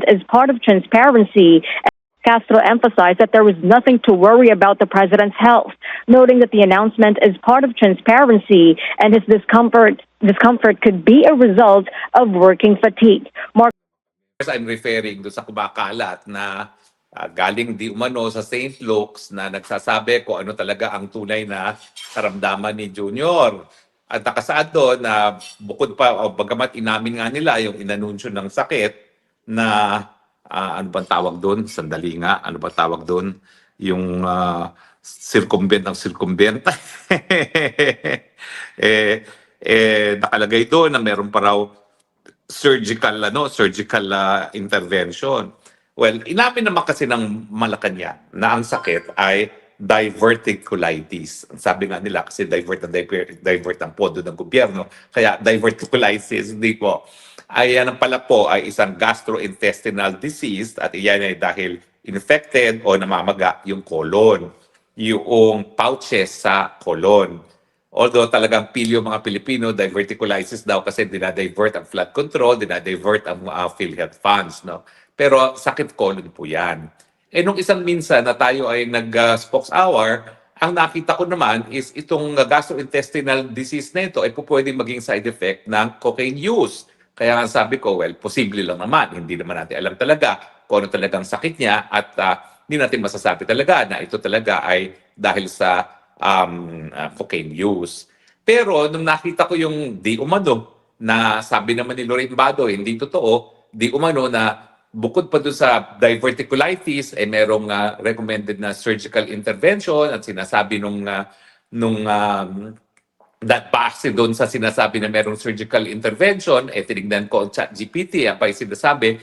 as part of transparency. Castro emphasized that there was nothing to worry about the president's health, noting that the announcement is part of transparency and his discomfort could be a result of working fatigue. I'm referring do sa kumakalat na galing di umano sa St. Luke's na nagsasabi kung ano talaga ang tunay na karamdaman ni Junior. At nakasaad doon na bukod pa, bagamat inamin nga nila yung inanunsyo ng sakit na ano bang tawag doon? Sandali nga, ano ba tawag doon? Yung circumvent ng circumvent. Nakalagay doon na meron pa raw surgical intervention. Well, inamin naman kasi ng Malacanang na ang sakit ay diverticulitis. Ang sabi nga nila kasi divert ang pondo ng gobyerno, kaya diverticulitis, hindi po. Ay yan pala po ay isang gastrointestinal disease at iyan ay dahil infected o namamaga yung colon, yung pouches sa colon. Although talagang pilyo mga Pilipino, diverticulitis daw kasi dinadivert ang flood control, dinadivert ang PhilHealth funds. No? Pero sakit colon po yan. Nung isang minsan na tayo ay nag-spokes hour, ang nakita ko naman is itong gastrointestinal disease na ito ay po pwedeng maging side effect ng cocaine use. Kaya nga sabi ko, well, posible lang naman. Hindi naman natin alam talaga kung ano talagang sakit niya at hindi natin masasabi talaga na ito talaga ay dahil sa cocaine use. Pero nung nakita ko yung di umano na sabi naman ni Lorraine Badoy, hindi totoo, di umano na bukod pa doon sa diverticulitis, ay merong recommended na surgical intervention at sinasabi that base doon sa sinasabi na merong surgical intervention, tinignan ko ang ChatGPT, pa yung sinasabi,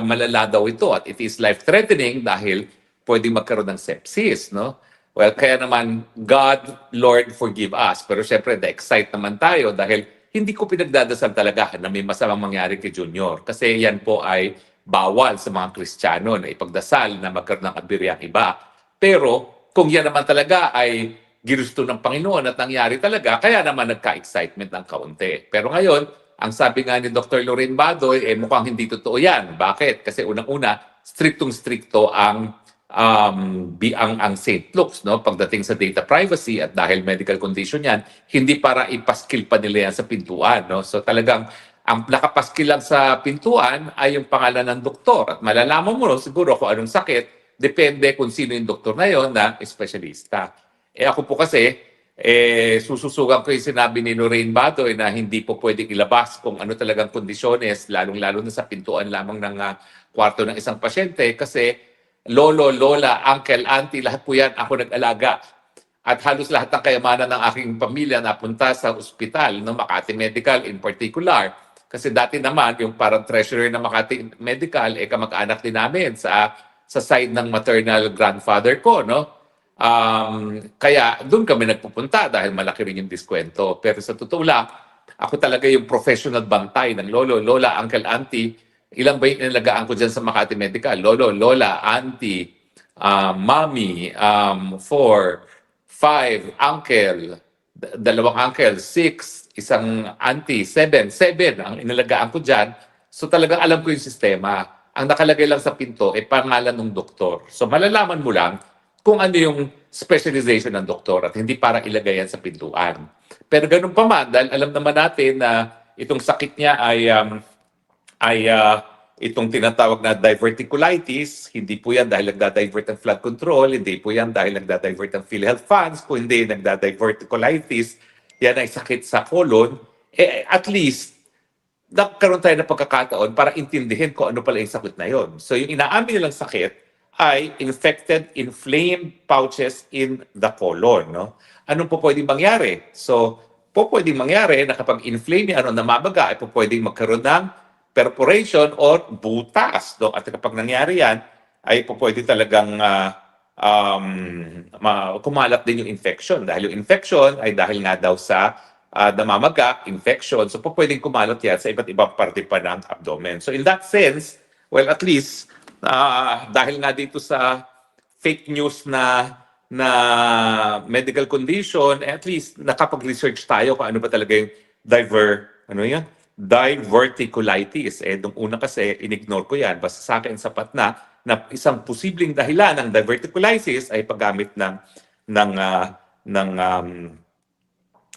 malala daw ito at it is life-threatening dahil pwedeng magkaroon ng sepsis, no? Well, kaya naman, God, Lord, forgive us. Pero syempre, na-excite naman tayo dahil hindi ko pinagdadasal talaga na may masamang mangyari kay Junior. Kasi yan po ay bawal sa mga Kristiyano na ipagdasal na magkaroon ng kabiriyang iba. Pero kung yan naman talaga ay ginusto ng Panginoon at nangyari talaga, kaya naman nagka-excitement ng kaunti. Pero ngayon, ang sabi nga ni Dr. Lorraine Badoy, mukhang hindi totoo yan. Bakit? Kasi unang-una, striktong-strikto ang St. Luke's, no? Pagdating sa data privacy at dahil medical condition yan, hindi para ipaskil pa nila yan sa pintuan. No? So talagang ang nakapaskil lang sa pintuan ay yung pangalan ng doktor. At malalaman mo siguro kung anong sakit, depende kung sino yung doktor na yon na espesyalista. Ako po kasi, sususugan ko yung sinabi ni Lorraine Badoy na hindi po pwedeng ilabas kung ano talagang kondisyones, lalong-lalo na sa pintuan lamang ng kwarto ng isang pasyente kasi lolo, lola, uncle, auntie, lahat po yan ako nag-alaga. At halos lahat ng kayamanan ng aking pamilya napunta sa ospital, no, Makati Medical in particular. Kasi dati naman, yung parang treasurer ng Makati Medical, kamag-anak din namin sa side ng maternal grandfather ko, no? Kaya doon kami nagpupunta dahil malaki rin yung diskwento. Pero sa totoo lang, ako talaga yung professional bantay ng lolo, lola, uncle, auntie. Ilan ba yung inalagaan ko dyan sa Makati Medical? Lolo, lola, auntie, mommy, 4, 5, uncle, dalawang uncle, 6, isang auntie, 7 ang inalagaan ko dyan. So talagang alam ko yung sistema. Ang nakalagay lang sa pinto ay pangalan ng doktor. So malalaman mo lang kung ano yung specialization ng doktor at hindi para ilagay yan sa pintuan. Pero ganun pa man, dahil alam naman natin na itong sakit niya ay itong tinatawag na diverticulitis, hindi po yan dahil nagda-divert ng flood control, hindi po yan dahil nagda-divert ng PhilHealth funds, kung hindi nagda-diverticulitis, yan ay sakit sa colon, at least, nagkaroon tayo ng pagkakataon para intindihin kung ano pala yung sakit na yon. So yung inaamin nilang sakit ay infected, inflamed pouches in the colon. No? Anong po pwedeng mangyari? So, pwedeng mangyari na kapag inflame yung namabaga, ay pwedeng magkaroon ng perforation or butas. No? At kapag nangyari yan, ay pwede talagang kumalat din yung infection. Dahil yung infection ay dahil nga daw sa namamaga, infection. So pwedeng kumalat yan sa iba't ibang parte pa ng abdomen. So in that sense, well, at least, dahil nga dito sa fake news na medical condition, at least nakapag-research tayo kung ano ba talaga yung diverticulitis. Nung una kasi, inignore ko yan. Basta sa akin, sapat na isang posibleng dahilan ng diverticulitis ay paggamit ng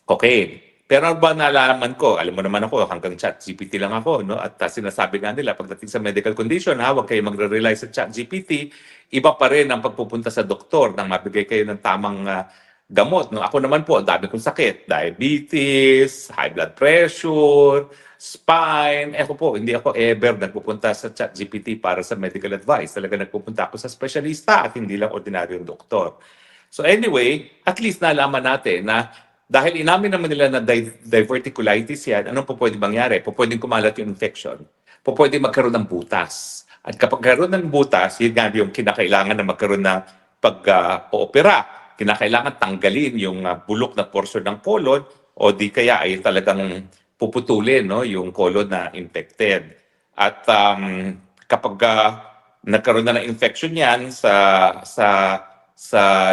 cocaine. Pero ano ba nalaman ko? Alam mo naman ako, hanggang ChatGPT lang ako, no? At sinasabi nga nila, pagdating sa medical condition, huwag kayo magre-rely sa ChatGPT. Iba pa rin ang pagpupunta sa doktor nang mabigay kayo ng tamang gamot. No? Ako naman po, ang dami kong sakit. Diabetes, high blood pressure, spine. Ako po, hindi ako ever nagpupunta sa ChatGPT para sa medical advice. Talaga nagpupunta ako sa specialista at hindi lang ordinaryong doktor. So anyway, at least nalaman natin na dahil inamin naman nila na diverticulitis yan, ano po pwede mangyari? Po pwedeng kumalat yung infection. Po pwede magkaroon ng butas. At kapag karoon ng butas, yun nga yung kinakailangan na magkaroon ng pag-opera. Kinakailangan tanggalin yung bulok na portion ng colon o di kaya ay talagang puputulin no, yung colon na infected. At kapag nagkaroon na ng infection yan sa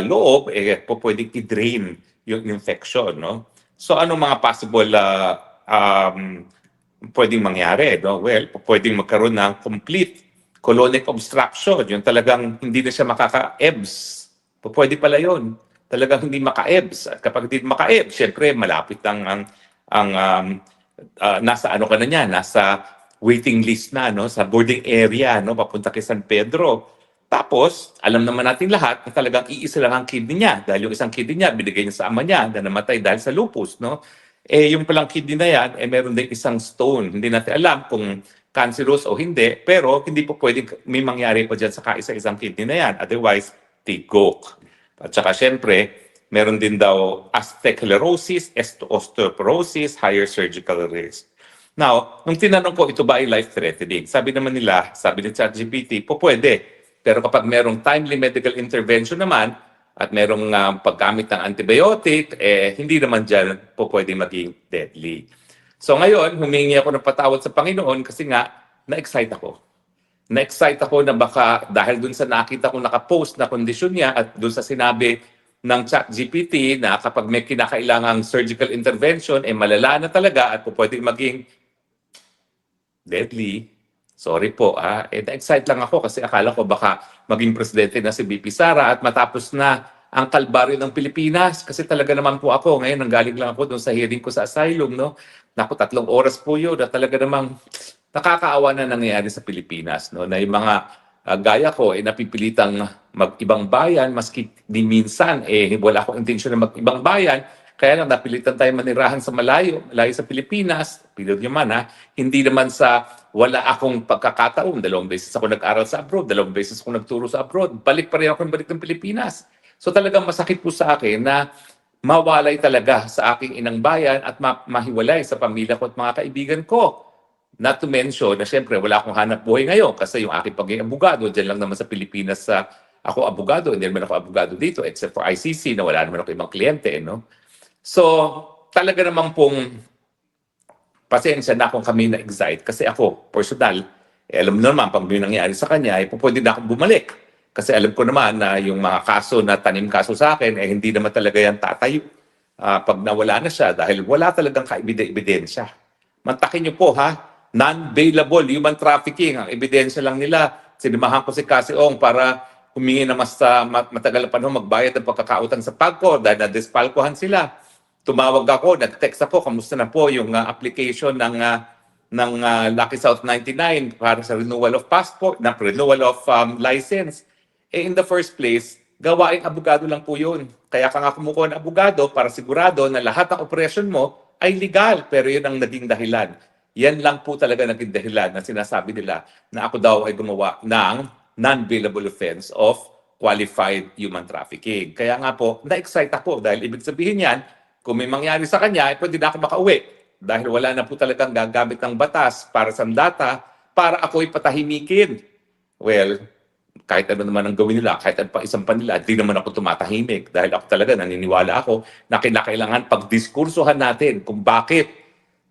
loob, po pwedeng i-drain yung infection, no? So, anong mga possible pwedeng mangyari, no? Well, pwedeng magkaroon ng complete colonic obstruction, yung talagang hindi na siya makaka-EBS. Pwede pala yun. Talagang hindi maka-EBS. At kapag hindi maka-EBS, syempre, malapit nasa ano ka na niya, nasa waiting list na, no? Sa boarding area, no? Papunta kay San Pedro. Tapos, alam naman natin lahat na talagang iisa lang ang kidney niya dahil yung isang kidney niya binigay niya sa ama niya na namatay dahil sa lupus, no? Yung palang kidney na yan, meron din isang stone. Hindi natin alam kung cancerous o hindi, pero hindi po pwedeng may mangyari pa dyan sa kaisa-isang kidney na yan. Otherwise, tigok. At saka syempre, meron din daw asthenclerosis, osteoporosis, higher surgical risk. Now, nung tinanong ko, ito ba ay life-threatening? Sabi naman nila, sabi ni ChatGPT, pwede. Pero kapag merong timely medical intervention naman at merong paggamit ng antibiotic, hindi naman dyan po pwede maging deadly. So ngayon, humingi ako ng patawad sa Panginoon kasi nga, na-excite ako. Na-excite ako na baka dahil dun sa nakita kong nakapost na kondisyon niya at dun sa sinabi ng ChatGPT na kapag may kinakailangang surgical intervention, malala na talaga at po pwede maging deadly. Sorry po, na-excite lang ako kasi akala ko baka maging presidente na si BP Sara at matapos na ang kalbaryo ng Pilipinas. Kasi talaga naman po ako, ngayon nanggaling lang ako doon sa hearing ko sa asylum, no? Naku, 3 oras po yun na talaga namang nakakaawa na nangyayari sa Pilipinas, no? Na yung mga gaya ko, napipilitang mag-ibang bayan, maski di minsan, wala akong intensyon na mag-ibang bayan, kaya lang napilitan tayo manirahan sa malayo sa Pilipinas, pilot nyo man hindi naman sa wala akong pagkakataon. 2 beses ako nag-aral sa abroad, 2 beses ako nagturo sa abroad, balik pa rin ako ng Pilipinas. So talagang masakit po sa akin na mawalay talaga sa aking inang bayan at mahiwalay sa pamilya ko at mga kaibigan ko. Not to mention na syempre wala akong hanap buhay ngayon kasi yung aking pagiging abogado, dyan lang naman sa Pilipinas ako abogado, hindi naman ako abogado dito except for ICC na wala naman ako ibang kliyente, no? So, talaga naman pong pasensya na kung kami na-excite kasi ako, personal, alam mo naman, pag may nangyari sa kanya, pwede na akong bumalik. Kasi alam ko naman na yung mga kaso na tanim kaso sa akin, hindi naman talaga yan tatayo pag nawala na siya dahil wala talagang ebidensya. Mantakin niyo po non-bailable human trafficking, ang ebidensya lang nila. Sinimahan ko si Cassie Ong para humingi na mas matagal na panahon magbayad ng pagkakautang sa PAGCOR dahil na-despalcohan sila. Tumawag ako, nag-text ako, kamusta na po yung application ng Lucky South 99 para sa renewal of passport, na renewal of license. In the first place, gawaing abogado lang po yun. Kaya ka nga kumukuha ng abogado para sigurado na lahat ng operasyon mo ay legal, pero yun ang naging dahilan. Yan lang po talaga naging dahilan na sinasabi nila na ako daw ay gumawa ng non-bailable offense of qualified human trafficking. Kaya nga po, na-excite ako dahil ibig sabihin yan, kung may mangyari sa kanya, pwede na ako makauwi. Dahil wala na po talagang gagamit ng batas para sa data para ako'y patahimikin. Well, kahit ano naman ang gawin nila, kahit ano pa isang pa nila, di naman ako tumatahimik. Dahil ako talaga, naniniwala ako na kinakailangan pagdiskursuhan natin kung bakit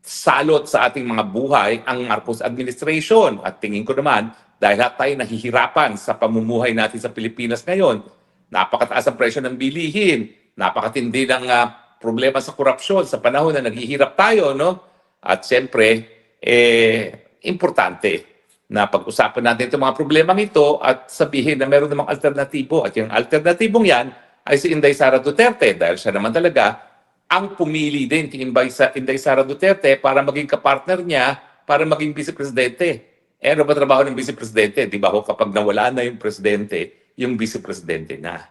salot sa ating mga buhay ang Marcos administration. At tingin ko naman, dahil tayo nahihirapan sa pamumuhay natin sa Pilipinas ngayon, napakataas ang presyo ng bilihin, napakatindi ng problema sa korupsyon sa panahon na naghihirap tayo, no? At siyempre, importante na pag-usapan natin itong mga problemang ito at sabihin na meron namang alternatibo. At yung alternatibong yan ay si Inday Sara Duterte dahil siya naman talaga ang pumili din kay Inday Sara Duterte para maging kapartner niya para maging vice-presidente. Ano ba trabaho ng vice-presidente? Di ba ho, kapag nawala na yung presidente, yung vice-presidente na.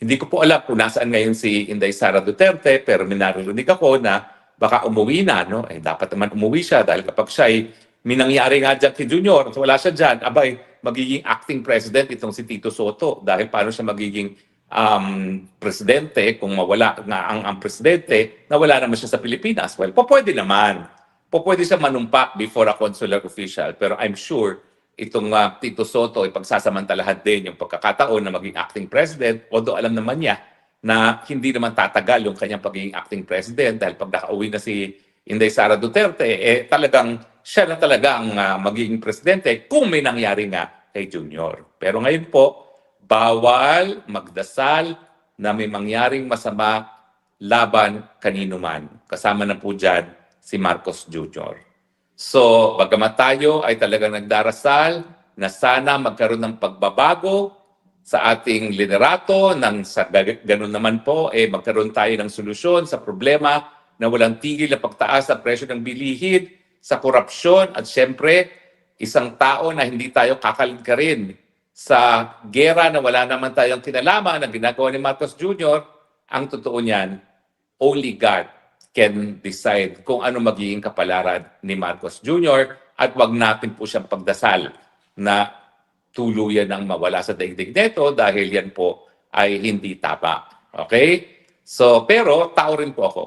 Hindi ko po alam kung nasaan ngayon si Inday Sara Duterte, pero minarinig ako na baka umuwi na, no? Dapat naman umuwi siya dahil kapag siya ay minangyari nga dyan kay Junior, wala siya dyan, abay, magiging acting president itong si Tito Soto. Dahil paano siya magiging presidente kung mawala nga ang presidente, nawala naman siya sa Pilipinas? Well, pwede naman. Pwede siya manumpa before a consular official, pero I'm sure itong Tito Soto ay pagsasamantalahan din yung pagkakataon na maging acting president, although alam naman niya na hindi naman tatagal yung kanyang pagiging acting president dahil pag nakauwi na si Inday Sara Duterte, talagang siya na talaga ang magiging presidente kung may nangyari nga kay Junior. Pero ngayon po, bawal magdasal na may mangyaring masama laban kanino man. Kasama na po dyan si Marcos Jr. So, bagamat tayo ay talagang nagdarasal na sana magkaroon ng pagbabago sa ating liderato, nang sa ganun naman po, magkaroon tayo ng solusyon sa problema na walang tigil na pagtaas sa presyo ng bilihin, sa korupsyon, at syempre, isang tao na hindi tayo kakalingkarin sa gera na wala naman tayong kinalaman na ginagawa ni Marcos Jr., ang totoo niyan, only God can decide kung ano magiging kapalaran ni Marcos Jr. at wag natin po siyang pagdasal na tuluyan ng mawala sa daigdig nito dahil yan po ay hindi tama. Okay? So, pero tao rin po ako.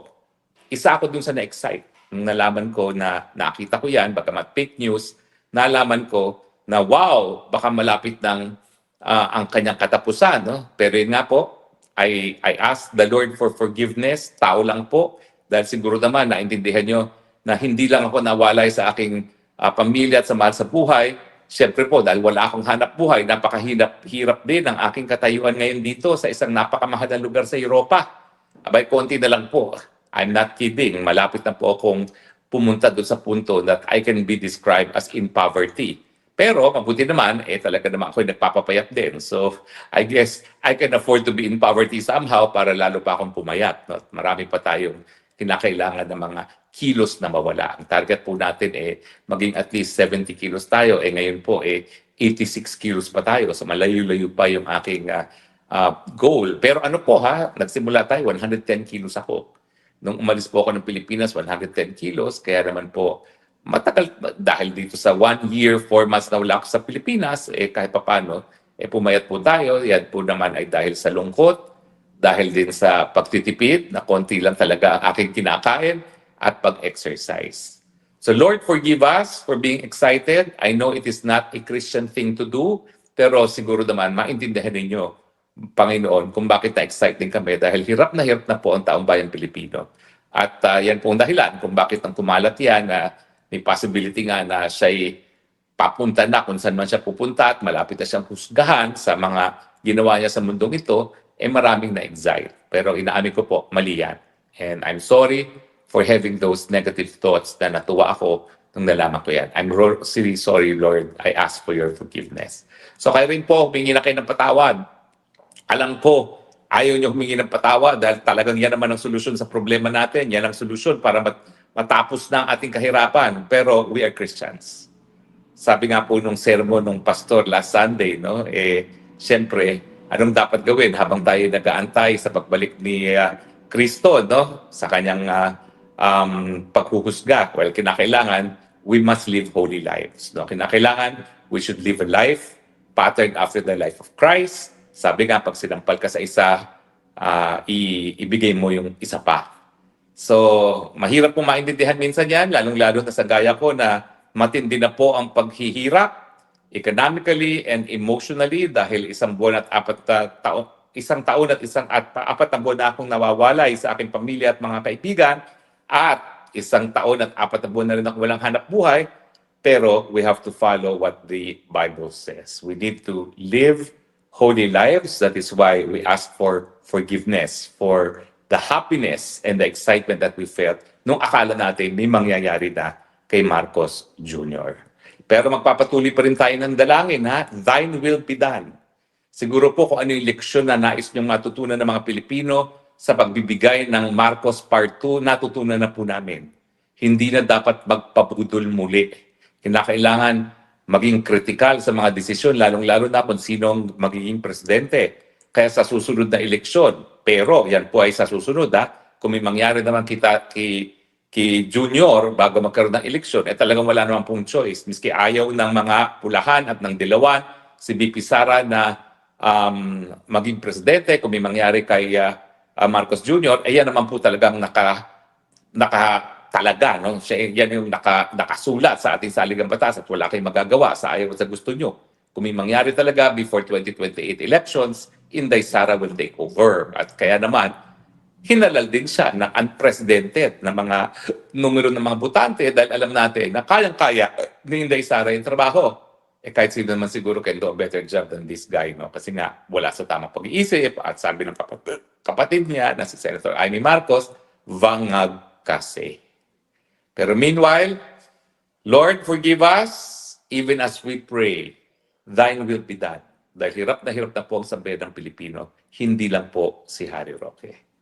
Isa ako dun sa na-excite. Nung nalaman ko na nakita ko yan, bagamat fake news, nalaman ko na wow, baka malapit ng ang kanyang katapusan. No? Pero yun nga po, I asked the Lord for forgiveness. Tao lang po. Dahil siguro naman naintindihan nyo na hindi lang ako nawalay sa aking pamilya at sa mahal sa buhay. Siyempre po, dahil wala akong hanap buhay, napakahirap din ang aking katayuan ngayon dito sa isang napakamahal na lugar sa Europa. Abay, konti na lang po. I'm not kidding. Malapit na po akong pumunta doon sa punto that I can be described as in poverty. Pero mabuti naman, talaga naman ako nagpapapayat din. So, I guess I can afford to be in poverty somehow para lalo pa akong pumayat. No? Marami pa tayong kinakailangan ng mga kilos na mawala. Ang target po natin maging at least 70 kilos tayo. Ngayon po 86 kilos pa tayo. So malayo-layo pa yung aking goal. Pero ano po nagsimula tayo, 110 kilos ako. Nung umalis po ako ng Pilipinas, 110 kilos. Kaya naman po, matagal, dahil dito sa 1 year, 4 months na wala ako sa Pilipinas, kahit papano, pumayat po tayo. Yan po naman ay dahil sa lungkot, dahil din sa pagtitipid, na konti lang talaga ang aking kinakain, at pag-exercise. So Lord, forgive us for being excited. I know it is not a Christian thing to do, pero siguro naman maintindihan ninyo, Panginoon, kung bakit na-excited kami dahil hirap na po ang taong bayan Pilipino. At yan po ang dahilan kung bakit nang kumalat yan na may possibility nga na siya'y papunta na kung saan man siya pupunta at malapit na siyang husgahan sa mga ginawa niya sa mundong ito, maraming na-excite. Pero inaamin ko po, mali yan. And I'm sorry for having those negative thoughts na natuwa ako nung nalaman ko yan. I'm really sorry, Lord. I ask for your forgiveness. So kayo rin po, humingi na kayo ng patawad. Alam ko, ayaw niyo humingi ng patawad dahil talagang yan naman ang solusyon sa problema natin. Yan ang solusyon para matapos na ang ating kahirapan. Pero we are Christians. Sabi nga po nung sermon ng pastor last Sunday, no? Siyempre, anong dapat gawin habang tayo nag-aantay sa pagbalik ni Kristo, no? Sa kanyang paghuhusga? Well, kinakailangan, we must live holy lives. No? Kinakailangan, we should live a life patterned after the life of Christ. Sabi nga, pag sinampal ka sa isa, ibigay mo yung isa pa. So, mahirap pong maintindihan minsan yan, lalong-lalo na sa gaya ko na matindi na po ang paghihirap economically and emotionally dahil isang taon at apat na buwan na akong nawawalay sa aking pamilya at mga kaibigan at isang taon at 4 na buwan na rin ako walang hanap buhay. Pero we have to follow what the Bible says. We need to live holy lives. That is why we ask for forgiveness, for the happiness and the excitement that we felt nung akala natin may mangyayari na kay Marcos Jr. Pero magpapatuloy pa rin tayo ng dalangin, ha? Thine will be done. Siguro po kung ano yung leksyon na nais niyong matutunan ng mga Pilipino sa pagbibigay ng Marcos Part 2, natutunan na po namin. Hindi na dapat magpabudol muli. Kinakailangan maging kritikal sa mga desisyon, lalong-lalo na kung sinong magiging presidente. Kaya sa susunod na eleksyon, pero yan po ay sa susunod, ha? Kung may mangyari naman kay Junior bago magkaroon ng eleksyon, talagang wala naman pong choice. Miski ayaw ng mga pulahan at ng dilawan, si VP Sara na maging presidente, kung may mangyari kay Marcos Jr., yan naman po talagang talaga, no? Yan yung nakasulat sa ating saligang batas at wala kayong magagawa sa ayaw at sa gusto nyo. Kung may mangyari talaga before 2028 elections, Inday Sara will take over. At kaya naman, hinalal din siya ng unprecedented na mga numero ng mga botante dahil alam natin na kayang-kaya ni Inday Sara yung trabaho. Kahit sino naman siguro can do a better job than this guy, no? Kasi nga, wala sa tamang pag-iisip at sabi ng kapatid niya na si Senator Amy Marcos, vangag kasi. Pero meanwhile, Lord, forgive us even as we pray, thine will be done. Dahil hirap na po ang sabihin ng Pilipino, hindi lang po si Harry Roque.